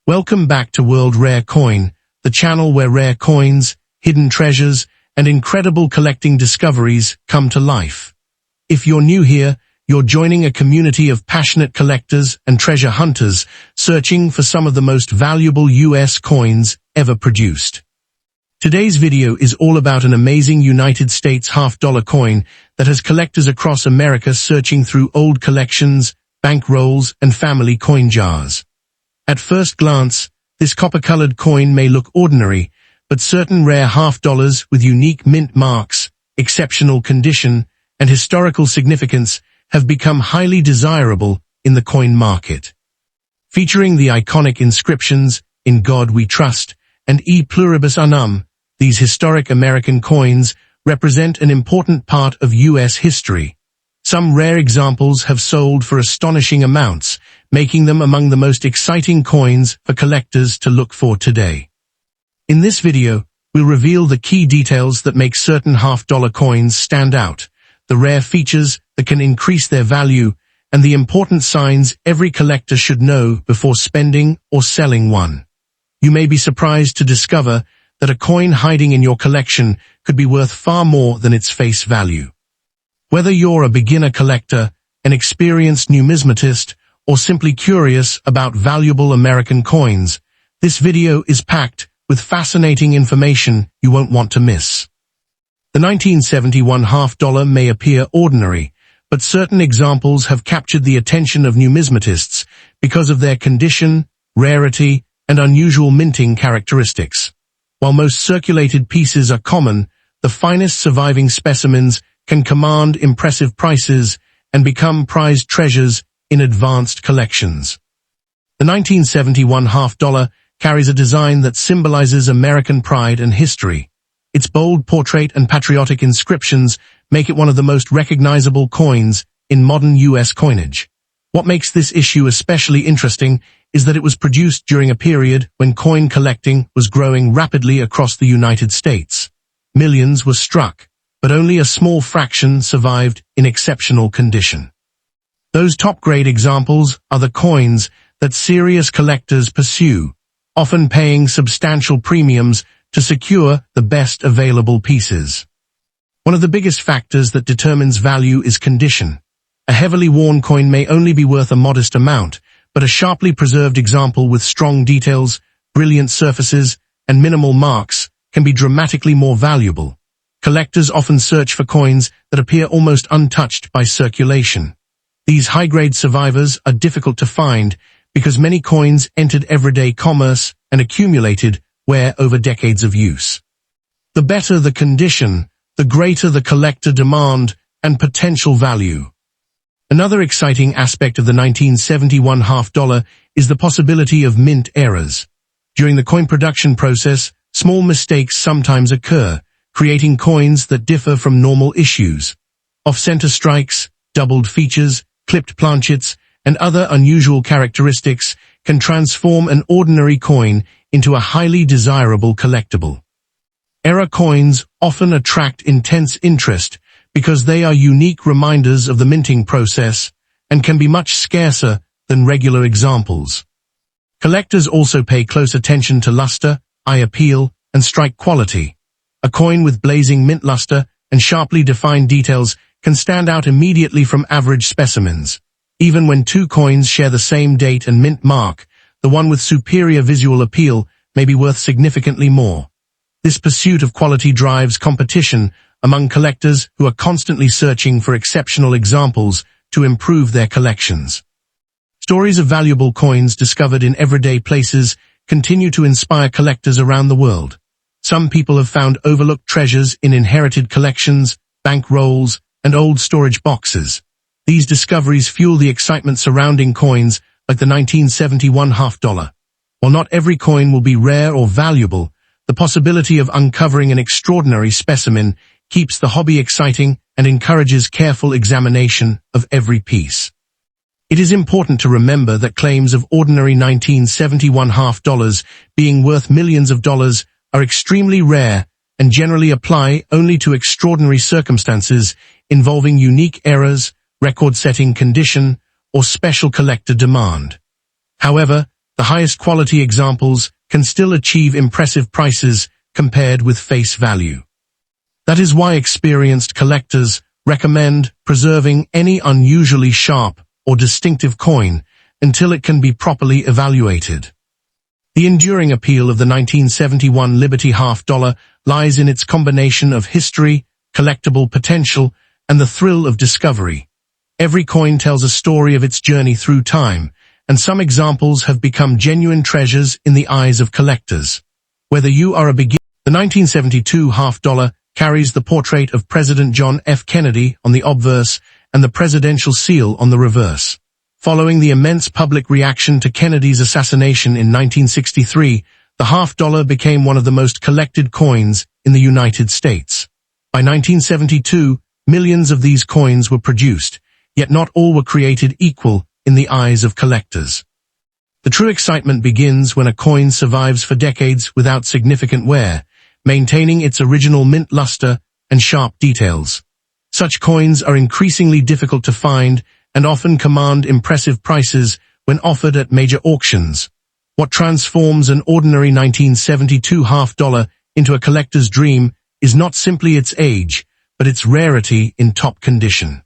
Welcome back to World Rare Coin, the channel where rare coins, hidden treasures, and incredible collecting discoveries come to life. If you're new here, you're joining a community of passionate collectors and treasure hunters searching for some of the most valuable US coins ever produced. Today's video is all about an amazing United States half-dollar coin that has collectors across America searching through old collections, bank rolls, and family coin jars. At first glance, this copper-colored coin may look ordinary, but certain rare half-dollars with unique mint marks, exceptional condition, and historical significance have become highly desirable in the coin market. Featuring the iconic inscriptions, "In God We Trust," and "E Pluribus Unum," these historic American coins represent an important part of U.S. history. Some rare examples have sold for astonishing amounts, making them among the most exciting coins for collectors to look for today. In this video, we'll reveal the key details that make certain half-dollar coins stand out, the rare features that can increase their value, and the important signs every collector should know before spending or selling one. You may be surprised to discover that a coin hiding in your collection could be worth far more than its face value. Whether you're a beginner collector, an experienced numismatist, or simply curious about valuable American coins, this video is packed with fascinating information you won't want to miss. The 1971 half-dollar may appear ordinary, but certain examples have captured the attention of numismatists because of their condition, rarity, and unusual minting characteristics. While most circulated pieces are common, the finest surviving specimens can command impressive prices and become prized treasures in advanced collections. The 1971 half-dollar carries a design that symbolizes American pride and history. Its bold portrait and patriotic inscriptions make it one of the most recognizable coins in modern U.S. coinage. What makes this issue especially interesting is that it was produced during a period when coin collecting was growing rapidly across the United States. Millions were struck, but only a small fraction survived in exceptional condition. Those top-grade examples are the coins that serious collectors pursue, often paying substantial premiums to secure the best available pieces. One of the biggest factors that determines value is condition. A heavily worn coin may only be worth a modest amount, but a sharply preserved example with strong details, brilliant surfaces, and minimal marks can be dramatically more valuable. Collectors often search for coins that appear almost untouched by circulation. These high-grade survivors are difficult to find because many coins entered everyday commerce and accumulated wear over decades of use. The better the condition, the greater the collector demand and potential value. Another exciting aspect of the 1971 half-dollar is the possibility of mint errors. During the coin production process, small mistakes sometimes occur, creating coins that differ from normal issues. Off-center strikes, doubled features, clipped planchets, and other unusual characteristics can transform an ordinary coin into a highly desirable collectible. Error coins often attract intense interest because they are unique reminders of the minting process and can be much scarcer than regular examples. Collectors also pay close attention to luster, eye appeal, and strike quality. A coin with blazing mint luster and sharply defined details can stand out immediately from average specimens. Even when two coins share the same date and mint mark, the one with superior visual appeal may be worth significantly more. This pursuit of quality drives competition among collectors who are constantly searching for exceptional examples to improve their collections. Stories of valuable coins discovered in everyday places continue to inspire collectors around the world. Some people have found overlooked treasures in inherited collections, bank rolls, and old storage boxes. These discoveries fuel the excitement surrounding coins like the 1971 half-dollar. While not every coin will be rare or valuable, the possibility of uncovering an extraordinary specimen keeps the hobby exciting and encourages careful examination of every piece. It is important to remember that claims of ordinary 1971 half-dollars being worth millions of dollars are extremely rare and generally apply only to extraordinary circumstances involving unique errors, record-setting condition, or special collector demand. However, the highest quality examples can still achieve impressive prices compared with face value. That is why experienced collectors recommend preserving any unusually sharp or distinctive coin until it can be properly evaluated. The enduring appeal of the 1971 Liberty half-dollar lies in its combination of history, collectible potential, and the thrill of discovery. Every coin tells a story of its journey through time, and some examples have become genuine treasures in the eyes of collectors. Whether you are a beginner, the 1972 half-dollar carries the portrait of President John F. Kennedy on the obverse and the presidential seal on the reverse. Following the immense public reaction to Kennedy's assassination in 1963, the half-dollar became one of the most collected coins in the United States. By 1972, millions of these coins were produced, yet not all were created equal in the eyes of collectors. The true excitement begins when a coin survives for decades without significant wear, maintaining its original mint luster and sharp details. Such coins are increasingly difficult to find and often command impressive prices when offered at major auctions. What transforms an ordinary 1972 half-dollar into a collector's dream is not simply its age, but its rarity in top condition.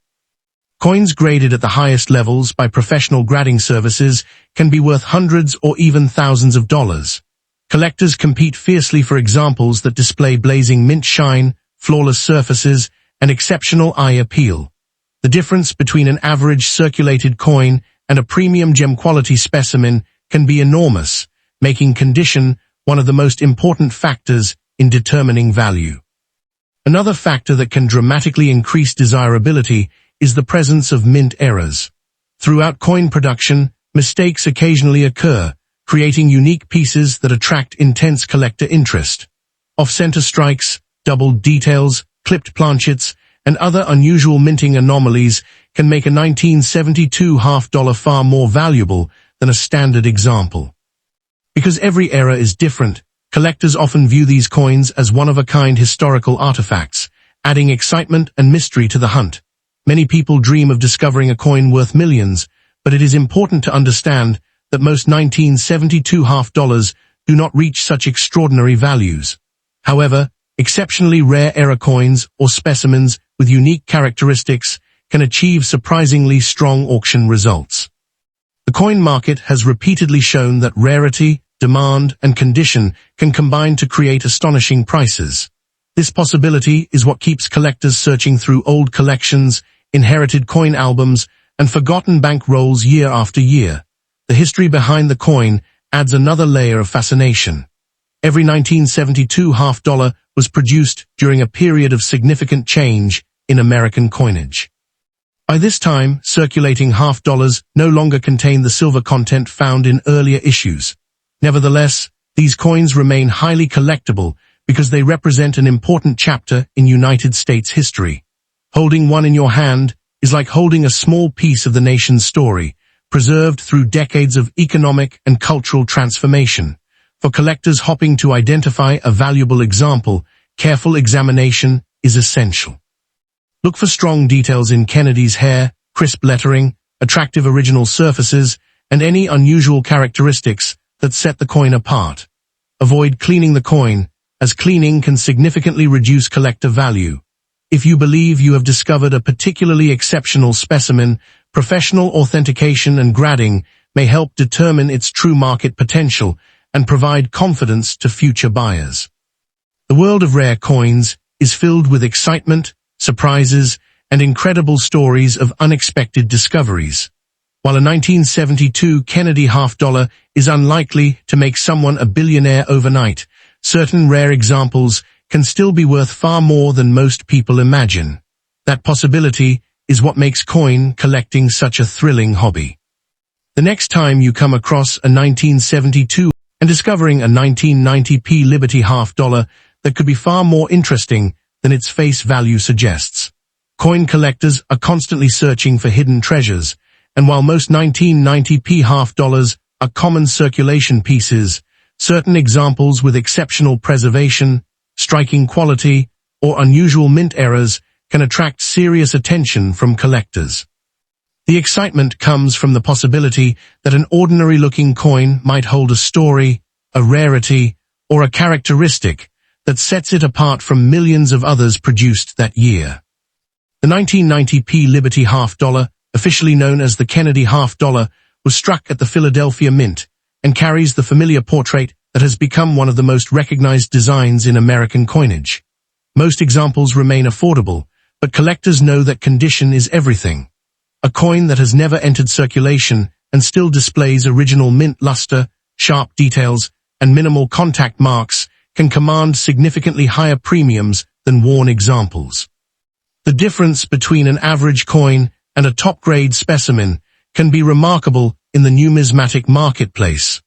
Coins graded at the highest levels by professional grading services can be worth hundreds or even thousands of dollars. Collectors compete fiercely for examples that display blazing mint shine, flawless surfaces, and exceptional eye appeal. The difference between an average circulated coin and a premium gem-quality specimen can be enormous, making condition one of the most important factors in determining value. Another factor that can dramatically increase desirability is the presence of mint errors. Throughout coin production, mistakes occasionally occur, creating unique pieces that attract intense collector interest. Off-center strikes, doubled details, clipped planchets, and other unusual minting anomalies can make a 1972 half-dollar far more valuable than a standard example. Because every era is different, collectors often view these coins as one-of-a-kind historical artifacts, adding excitement and mystery to the hunt. Many people dream of discovering a coin worth millions, but it is important to understand that most 1972 half-dollars do not reach such extraordinary values. However, exceptionally rare era coins or specimens with unique characteristics can achieve surprisingly strong auction results. The coin market has repeatedly shown that rarity, demand, and condition can combine to create astonishing prices. This possibility is what keeps collectors searching through old collections, inherited coin albums, and forgotten bank rolls year after year. The history behind the coin adds another layer of fascination. Every 1972 half-dollar was produced during a period of significant change in American coinage. By this time, circulating half-dollars no longer contain the silver content found in earlier issues. Nevertheless, these coins remain highly collectible because they represent an important chapter in United States history. Holding one in your hand is like holding a small piece of the nation's story, preserved through decades of economic and cultural transformation. For collectors hoping to identify a valuable example, careful examination is essential. Look for strong details in Kennedy's hair, crisp lettering, attractive original surfaces, and any unusual characteristics that set the coin apart. Avoid cleaning the coin, as cleaning can significantly reduce collector value. If you believe you have discovered a particularly exceptional specimen, professional authentication and grading may help determine its true market potential and provide confidence to future buyers. The world of rare coins is filled with excitement, surprises, and incredible stories of unexpected discoveries. While a 1972 Kennedy half-dollar is unlikely to make someone a billionaire overnight, certain rare examples can still be worth far more than most people imagine. That possibility is what makes coin collecting such a thrilling hobby. The next time you come across a 1972 and discovering a 1990p Liberty half-dollar that could be far more interesting than its face value suggests. Coin collectors are constantly searching for hidden treasures, and while most 1990p half-dollars are common circulation pieces, certain examples with exceptional preservation, striking quality, or unusual mint errors can attract serious attention from collectors. The excitement comes from the possibility that an ordinary-looking coin might hold a story, a rarity, or a characteristic that sets it apart from millions of others produced that year. The 1990p Liberty half dollar, officially known as the Kennedy half dollar, was struck at the Philadelphia Mint and carries the familiar portrait that has become one of the most recognized designs in American coinage. Most examples remain affordable, but collectors know that condition is everything. A coin that has never entered circulation and still displays original mint luster, sharp details, and minimal contact marks can command significantly higher premiums than worn examples. The difference between an average coin and a top-grade specimen can be remarkable in the numismatic marketplace.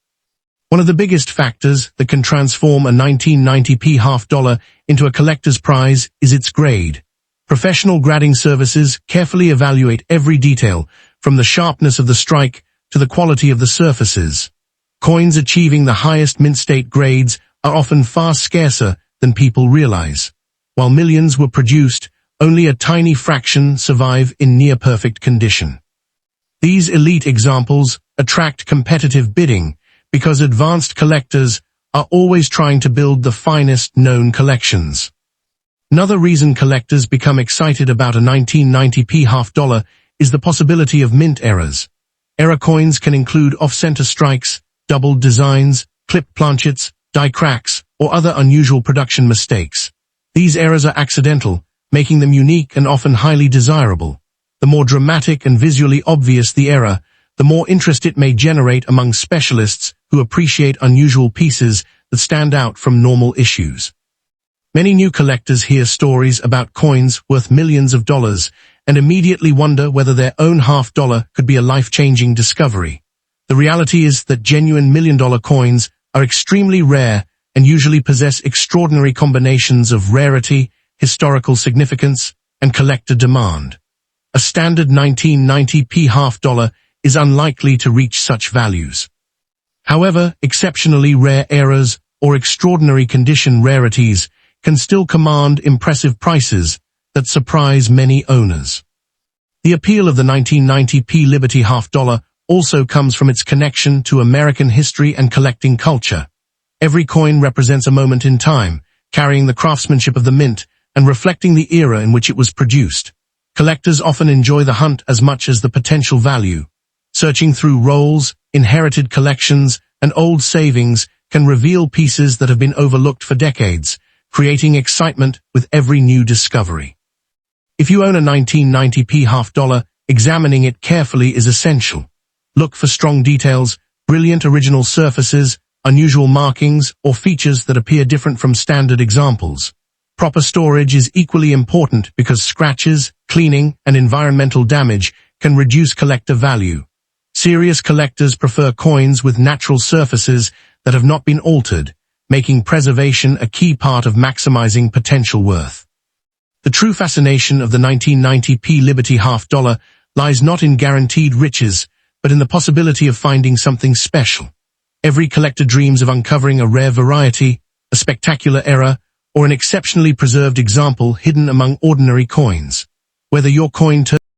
One of the biggest factors that can transform a 1990p half dollar into a collector's prize is its grade. Professional grading services carefully evaluate every detail, from the sharpness of the strike to the quality of the surfaces. Coins achieving the highest mint state grades are often far scarcer than people realize. While millions were produced, only a tiny fraction survive in near-perfect condition. These elite examples attract competitive bidding because advanced collectors are always trying to build the finest known collections. Another reason collectors become excited about a 1990p half dollar is the possibility of mint errors. Error coins can include off-center strikes, doubled designs, clipped planchets, die cracks, or other unusual production mistakes. These errors are accidental, making them unique and often highly desirable. The more dramatic and visually obvious the error, the more interest it may generate among specialists who appreciate unusual pieces that stand out from normal issues. Many new collectors hear stories about coins worth millions of dollars and immediately wonder whether their own half dollar could be a life-changing discovery. The reality is that genuine million-dollar coins are extremely rare and usually possess extraordinary combinations of rarity, historical significance, and collector demand. A standard 1990p half dollar is unlikely to reach such values. However, exceptionally rare errors or extraordinary condition rarities can still command impressive prices that surprise many owners. The appeal of the 1990p Liberty half dollar also comes from its connection to American history and collecting culture. Every coin represents a moment in time, carrying the craftsmanship of the mint and reflecting the era in which it was produced. Collectors often enjoy the hunt as much as the potential value. Searching through rolls, inherited collections, and old savings can reveal pieces that have been overlooked for decades, creating excitement with every new discovery. If you own a 1990p half dollar, examining it carefully is essential. Look for strong details, brilliant original surfaces, unusual markings, or features that appear different from standard examples. Proper storage is equally important because scratches, cleaning, and environmental damage can reduce collector value. Serious collectors prefer coins with natural surfaces that have not been altered, making preservation a key part of maximizing potential worth. The true fascination of the 1990p Liberty half dollar lies not in guaranteed riches, but in the possibility of finding something special. Every collector dreams of uncovering a rare variety, a spectacular error, or an exceptionally preserved example hidden among ordinary coins. Whether your coin